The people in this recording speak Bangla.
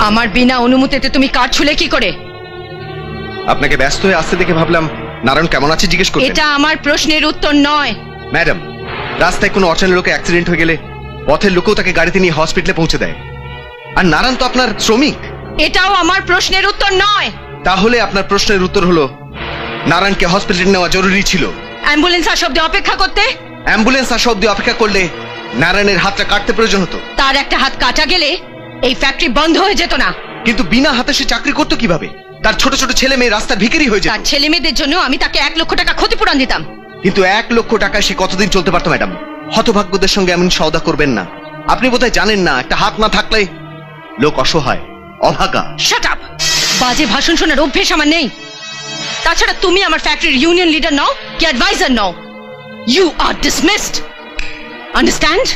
আমার বিনা অনুমতিতে তুমি কার ছুলে কি করে? আপনাকে ব্যস্ত হয়ে আসতে দেখে ভাবলাম নারায়ণ কেমন আছে জিজ্ঞেস করতে। এটা আমার প্রশ্নের উত্তর নয়। ম্যাডাম, রাস্তায় কোনো অচেনা লোকে অ্যাক্সিডেন্ট হয়ে গেলে পথের লোকেও তাকে গাড়িতে নিয়ে হসপিটালে পৌঁছে দেয়। আর নারায়ণ তো আপনার শ্রমিক। এটাও আমার প্রশ্নের উত্তর নয়। তাহলে আপনার প্রশ্নের উত্তর হলো নারায়ণকে হসপিটালে নেওয়া জরুরি ছিল। অ্যাম্বুলেন্স আসা অব্দি অপেক্ষা করতে? অ্যাম্বুলেন্স আসা অব্দি অপেক্ষা করলে নারায়ণের হাতটা কাটতে প্রয়োজন হতো। তার একটা হাত কাটা গেলে এই ফ্যাক্টরি বন্ধ হয়ে যেত না। কিন্তু বিনা হাতে সে চাকরি করতো কিভাবে? তার ছোট ছোট ছেলে মেয়ে রাস্তার ভিখারি হয়ে তার যেত। ছেলে মেয়েদের জন্য আমি তাকে 1 লক্ষ টাকা ক্ষতিপূরণ দিতাম। কিন্তু 1 লক্ষ টাকায় সে কতদিন চলতে পারতো ম্যাডাম? হতভাগ্যদের সঙ্গে এমন সওদা করবেন না। আপনি বোধহয় জানেন না, একটা হাত না থাকলে লোক অসহায়, অভাগা। Shut up! বাজে ভাষণ শোনার অভ্যেস আমার নেই। তাছাড়া তুমি আমার ফ্যাক্টরির ইউনিয়ন লিডার নও কি অ্যাডভাইজার নও। You are dismissed. আন্ডারস্ট্যান্ড?